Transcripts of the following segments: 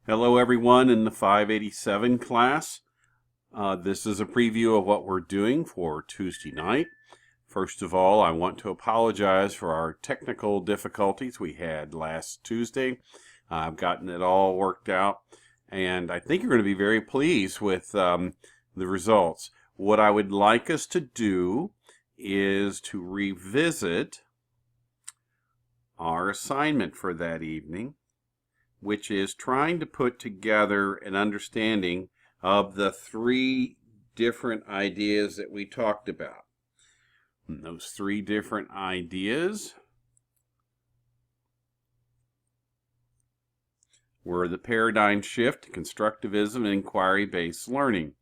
Hello everyone in the 587 class. This is a preview of what we're doing for Tuesday night. First of all, I want to apologize for our technical difficulties we had last Tuesday. I've gotten it all worked out, and I think you're going to be very pleased with the results. What I would like us to do is to revisit our assignment for that evening, which is trying to put together an understanding of the three different ideas that we talked about. And those three different ideas were the paradigm shift, constructivism, and inquiry-based learning.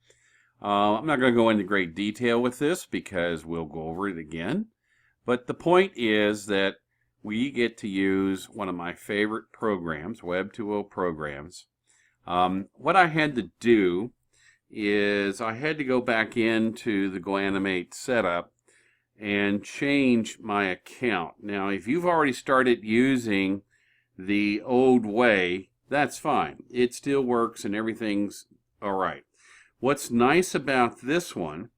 I'm not going to go into great detail with this because we'll go over it again. But the point is that we get to use one of my favorite programs, Web 2.0 programs. What I had to do is I had to go back into the GoAnimate setup and change my account. Now, if you've already started using the old way, that's fine. It still works and everything's all right. What's nice about this one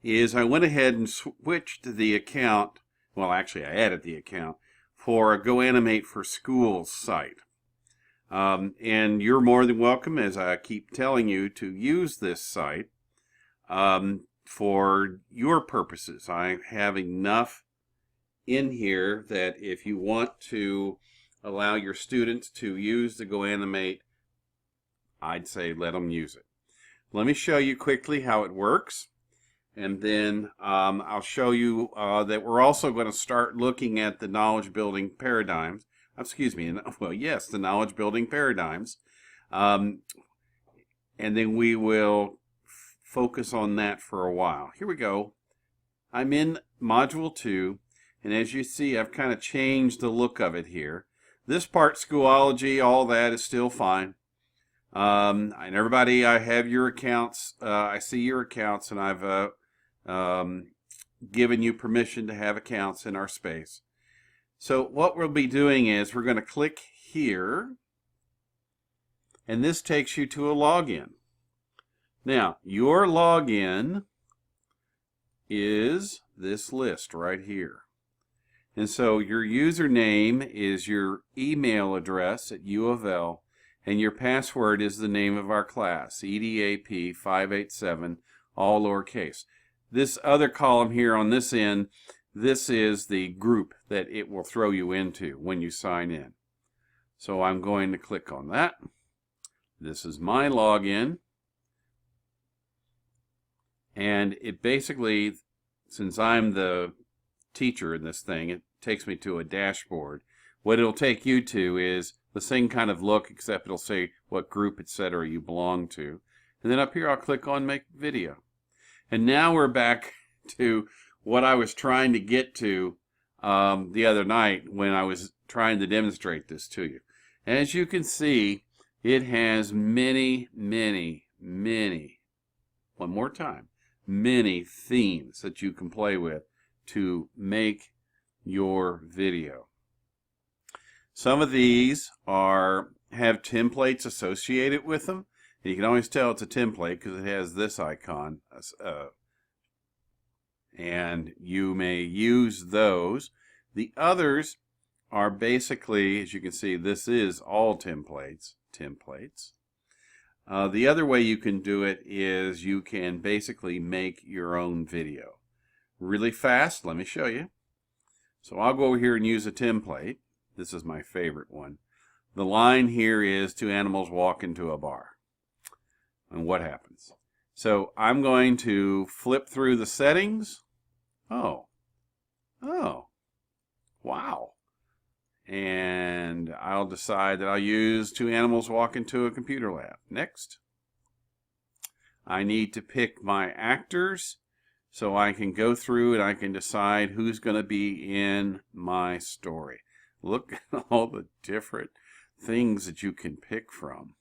is I went ahead and switched the account. Well, actually, I added the account for a GoAnimate for Schools site. And you're more than welcome, as I keep telling you, to use this site for your purposes. I have enough in here that if you want to allow your students to use the GoAnimate, I'd say let them use it. Let me show you quickly how it works. And then I'll show you that we're also going to start looking at the knowledge building paradigms. The knowledge building paradigms. And then we will focus on that for a while. Here we go. I'm in Module 2. And as you see, I've kind of changed the look of it here. This part, Schoology, all that is still fine. And everybody, I have your accounts. I see your accounts, and I've given you permission to have accounts in our space. So what we'll be doing is we're going to click here, and this takes you to a login. Now, your login is this list right here. And so your username is your email address at U of L, and your password is the name of our class, EDAP 587, all lowercase. This other column here on this end, this is the group that it will throw you into when you sign in. So I'm going to click on that. This is my login. And it basically, since I'm the teacher in this thing, it takes me to a dashboard. What it'll take you to is the same kind of look, except it'll say what group, etc. you belong to. And then up here I'll click on Make Video. And now we're back to what I was trying to get to the other night when I was trying to demonstrate this to you. As you can see, it has many, many, many, one more time, many themes that you can play with to make your video. Some of these have templates associated with them. You can always tell it's a template because it has this icon. And you may use those. The others are basically, as you can see, this is all templates. The other way you can do it is you can basically make your own video. Really fast, let me show you. So I'll go over here and use a template. This is my favorite one. The line here is two animals walk into a bar. And what happens? So I'm going to flip through the settings. Oh, wow. And I'll decide that I'll use two animals walk into a computer lab. Next. I need to pick my actors so I can go through and I can decide who's going to be in my story. Look at all the different things that you can pick from.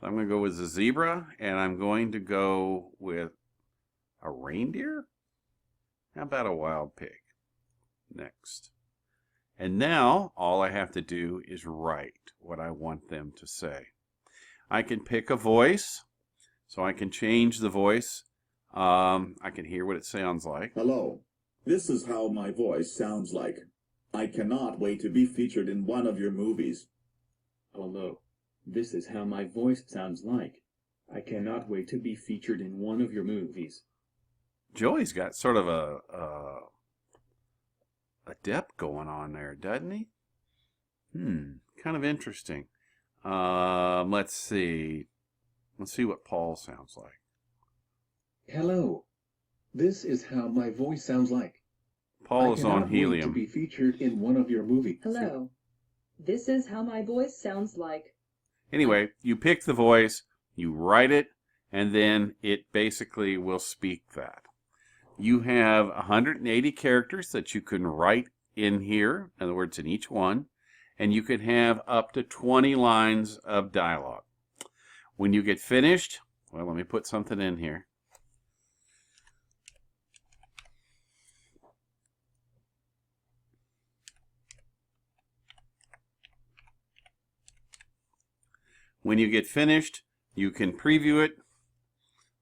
I'm going to go with the zebra, and I'm going to go with a reindeer? How about a wild pig? Next. And now all I have to do is write what I want them to say. I can pick a voice, so I can change the voice. I can hear what it sounds like. Hello, this is how my voice sounds like. I cannot wait to be featured in one of your movies. Hello, this is how my voice sounds like. I cannot wait to be featured in one of your movies. Joey's got sort of a depth going on there, doesn't he? Kind of interesting. Let's see. Let's see what Paul sounds like. Hello, this is how my voice sounds like. Paul is on helium. I cannot wait to be featured in one of your movies. Hello, this is how my voice sounds like. Anyway, you pick the voice, you write it, and then it basically will speak that. You have 180 characters that you can write in here, in other words, in each one, and you can have up to 20 lines of dialogue. When you get finished, well, let me put something in here. When you get finished, you can preview it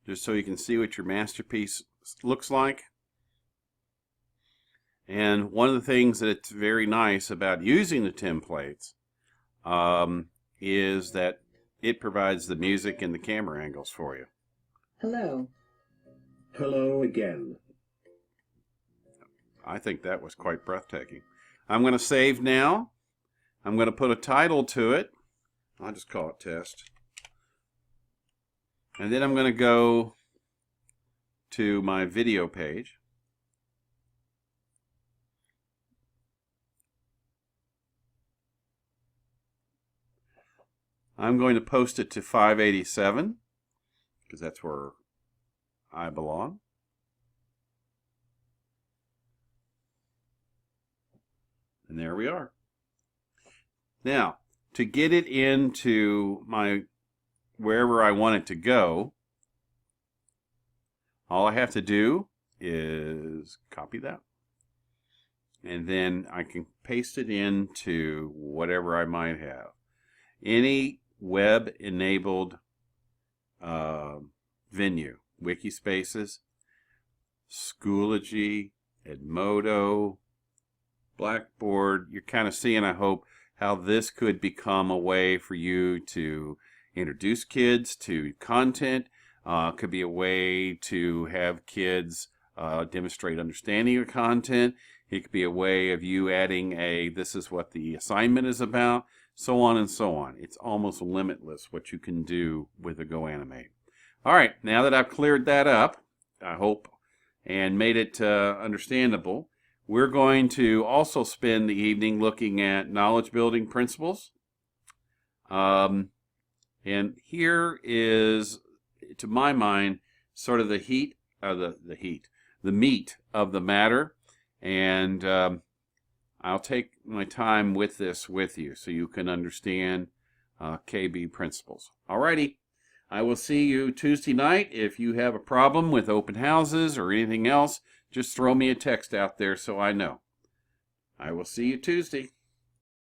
just so you can see what your masterpiece looks like. And one of the things that's very nice about using the templates is that it provides the music and the camera angles for you. Hello. Hello again. I think that was quite breathtaking. I'm going to save now. I'm going to put a title to it. I'll just call it test. And then I'm going to go to my video page. I'm going to post it to 587 because that's where I belong. And there we are. Now, to get it into my wherever I want it to go, all I have to do is copy that. And then I can paste it into whatever I might have. Any web-enabled venue, Wikispaces, Schoology, Edmodo, Blackboard. You're kind of seeing, I hope, how this could become a way for you to introduce kids to content. Could be a way to have kids demonstrate understanding of content. It could be a way of you adding this is what the assignment is about, so on and so on. It's almost limitless what you can do with a GoAnimate. All right, now that I've cleared that up, I hope, and made it understandable, we're going to also spend the evening looking at knowledge building principles. And here is, to my mind, sort of the meat of the matter. And I'll take my time with this with you so you can understand KB principles. Alrighty, I will see you Tuesday night. If you have a problem with open houses or anything else, just throw me a text out there so I know. I will see you Tuesday.